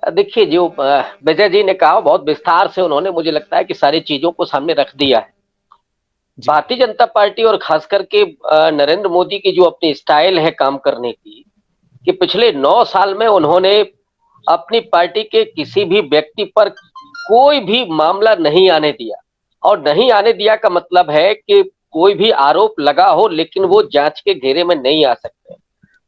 देखिए जो विजय जी ने कहा बहुत विस्तार से उन्होंने मुझे लगता है कि सारी चीजों को सामने रख दिया है। जी। भारतीय जनता पार्टी और खास करके नरेंद्र मोदी की जो अपनी स्टाइल है काम करने की, कि पिछले 9 साल में उन्होंने अपनी पार्टी के किसी भी व्यक्ति पर कोई भी मामला नहीं आने दिया। और नहीं आने दिया का मतलब है कि कोई भी आरोप लगा हो लेकिन वो जांच के घेरे में नहीं आ सकते।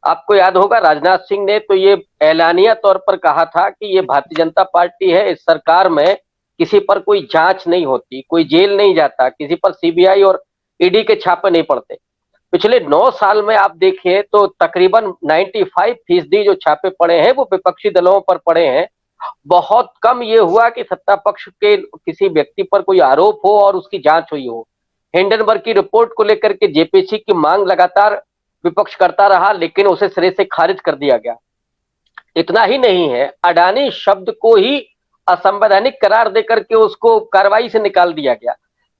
आपको याद होगा राजनाथ सिंह ने तो ये ऐलानिया तौर पर कहा था कि ये भारतीय जनता पार्टी है, इस सरकार में किसी पर कोई जांच नहीं होती, कोई जेल नहीं जाता, किसी पर सीबीआई और ईडी के छापे नहीं पड़ते। पिछले 9 साल में आप देखिए तो तकरीबन 95% जो छापे पड़े हैं वो विपक्षी दलों पर पड़े हैं। बहुत कम ये हुआ कि सत्ता पक्ष के किसी व्यक्ति पर कोई आरोप हो और उसकी जांच हुई हो। हिंडनबर्ग की रिपोर्ट को लेकर के जेपीसी की मांग लगातार विपक्ष करता रहा लेकिन उसे सिरे से खारिज कर दिया गया। इतना ही नहीं है, अडानी शब्द को ही असंवैधानिक करार देकर के उसको कार्रवाई से निकाल दिया गया।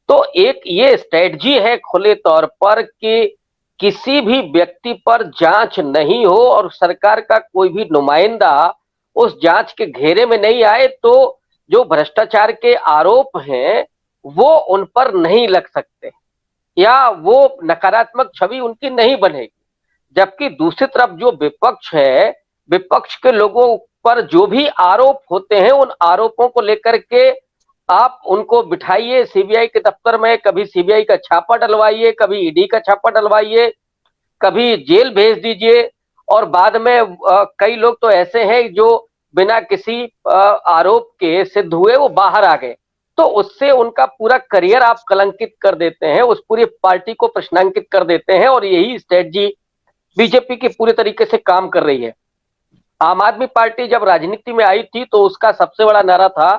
तो एक ये स्ट्रेटजी है खुले तौर पर कि किसी भी व्यक्ति पर जांच नहीं हो और सरकार का कोई भी नुमाइंदा उस जांच के घेरे में नहीं आए तो जो भ्रष्टाचार के आरोप हैं वो उन पर नहीं लग सकते या वो नकारात्मक छवि उनकी नहीं बनेगी। जबकि दूसरी तरफ जो विपक्ष है, विपक्ष के लोगों पर जो भी आरोप होते हैं उन आरोपों को लेकर के आप उनको बिठाइए सीबीआई के दफ्तर में, कभी सीबीआई का छापा डलवाइए, कभी ईडी का छापा डलवाइए, कभी जेल भेज दीजिए। और बाद में कई लोग तो ऐसे हैं जो बिना किसी आरोप के सिद्ध हुए वो बाहर आ गए। तो उससे उनका पूरा करियर आप कलंकित कर देते हैं, उस पूरी पार्टी को प्रश्नांकित कर देते हैं और यही स्ट्रेटजी बीजेपी की पूरी तरीके से काम कर रही है। आम आदमी पार्टी जब राजनीति में आई थी तो उसका सबसे बड़ा नारा था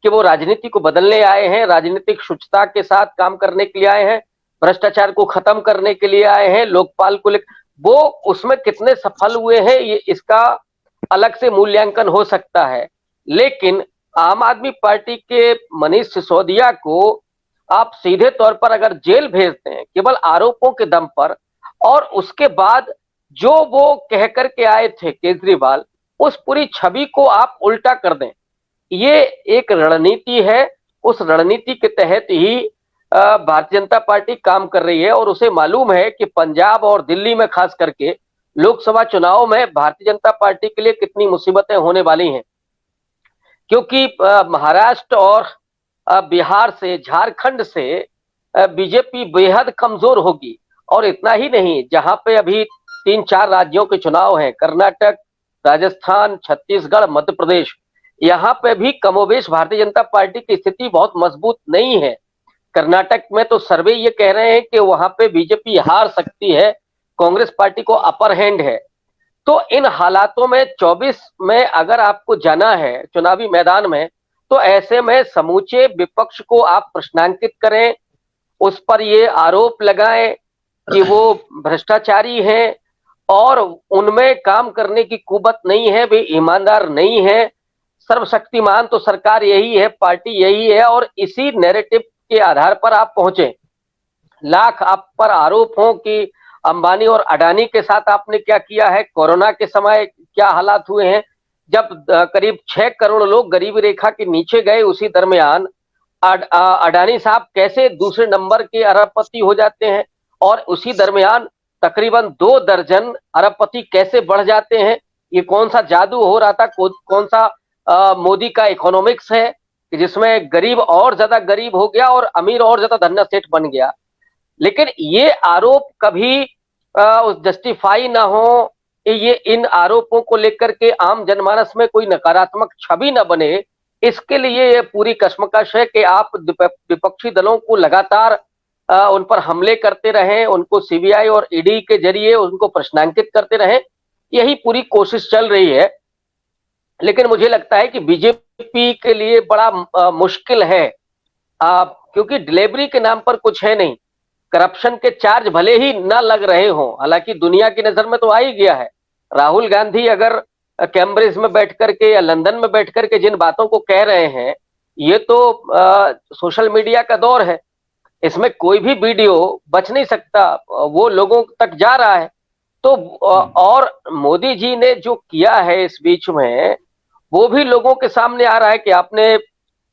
कि वो राजनीति को बदलने आए हैं, राजनीतिक शुचिता के साथ काम करने के लिए आए हैं, भ्रष्टाचार को खत्म करने के लिए आए हैं, लोकपाल को लेकर। वो उसमें कितने सफल हुए हैं ये इसका अलग से मूल्यांकन हो सकता है। लेकिन आम आदमी पार्टी के मनीष सिसोदिया को आप सीधे तौर पर अगर जेल भेजते हैं केवल आरोपों के दम पर और उसके बाद जो वो कह करके आए थे केजरीवाल, उस पूरी छवि को आप उल्टा कर दें, ये एक रणनीति है। उस रणनीति के तहत ही भारतीय जनता पार्टी काम कर रही है और उसे मालूम है कि पंजाब और दिल्ली में खास करके लोकसभा चुनाव में भारतीय जनता पार्टी के लिए कितनी मुसीबतें होने वाली हैं। क्योंकि महाराष्ट्र और बिहार से, झारखंड से बीजेपी बेहद कमजोर होगी। और इतना ही नहीं, जहां पे अभी 3-4 राज्यों के चुनाव हैं, कर्नाटक, राजस्थान, छत्तीसगढ़, मध्य प्रदेश, यहाँ पे भी कमोबेश भारतीय जनता पार्टी की स्थिति बहुत मजबूत नहीं है। कर्नाटक में तो सर्वे ये कह रहे हैं कि वहां पे बीजेपी हार सकती है, कांग्रेस पार्टी को अपर हैंड है। तो इन हालातों में 24 में अगर आपको जाना है चुनावी मैदान में, तो ऐसे में समूचे विपक्ष को आप प्रश्नांकित करें, उस पर ये आरोप लगाएं कि वो भ्रष्टाचारी हैं और उनमें काम करने की कुवत नहीं है, वे ईमानदार नहीं है, सर्वशक्तिमान तो सरकार यही है, पार्टी यही है, और इसी नैरेटिव के आधार पर आप पहुंचे। लाख आप पर आरोप हो कि अंबानी और अडानी के साथ आपने क्या किया है, कोरोना के समय क्या हालात हुए हैं, जब करीब 6 करोड़ लोग गरीबी रेखा के नीचे गए, उसी दरमियान अडानी साहब कैसे दूसरे नंबर के अरबपति हो जाते हैं और उसी दरमियान तकरीबन 2 दर्जन अरबपति कैसे बढ़ जाते हैं। ये कौन सा जादू हो रहा था, कौन सा मोदी का इकोनॉमिक्स है कि जिसमें गरीब और ज्यादा गरीब हो गया और अमीर और ज्यादा धन्ना सेठ बन गया। लेकिन ये आरोप कभी जस्टिफाई ना हो, ये इन आरोपों को लेकर के आम जनमानस में कोई नकारात्मक छवि ना बने, इसके लिए ये पूरी कश्मकश है कि आप विपक्षी दलों को लगातार उन पर हमले करते रहें, उनको सीबीआई और ईडी के जरिए उनको प्रश्नांकित करते रहें। यही पूरी कोशिश चल रही है। लेकिन मुझे लगता है कि बीजेपी के लिए बड़ा मुश्किल है, क्योंकि डिलीवरी के नाम पर कुछ है नहीं। करप्शन के चार्ज भले ही ना लग रहे हों, हालांकि दुनिया की नजर में तो आ ही गया है। राहुल गांधी अगर कैम्ब्रिज में बैठ करके या लंदन में बैठ करके जिन बातों को कह रहे हैं, ये तो सोशल मीडिया का दौर है, इसमें कोई भी वीडियो बच नहीं सकता, वो लोगों तक जा रहा है। तो और मोदी जी ने जो किया है इस बीच में, वो भी लोगों के सामने आ रहा है कि आपने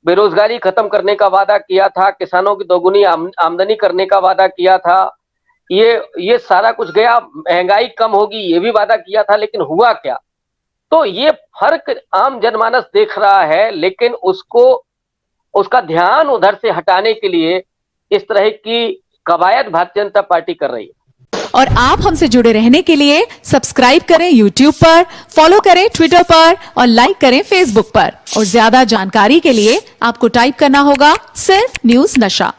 बेरोजगारी खत्म करने का वादा किया था, किसानों की दोगुनी आमदनी करने का वादा किया था, ये सारा कुछ गया, महंगाई कम होगी ये भी वादा किया था, लेकिन हुआ क्या? तो ये फर्क आम जनमानस देख रहा है, लेकिन उसको उसका ध्यान उधर से हटाने के लिए इस तरह की कवायद भारतीय जनता पार्टी कर रही है। और आप हमसे जुड़े रहने के लिए सब्सक्राइब करें YouTube पर, फॉलो करें Twitter पर और लाइक करें Facebook पर। और ज्यादा जानकारी के लिए आपको टाइप करना होगा सिर्फ न्यूज नशा।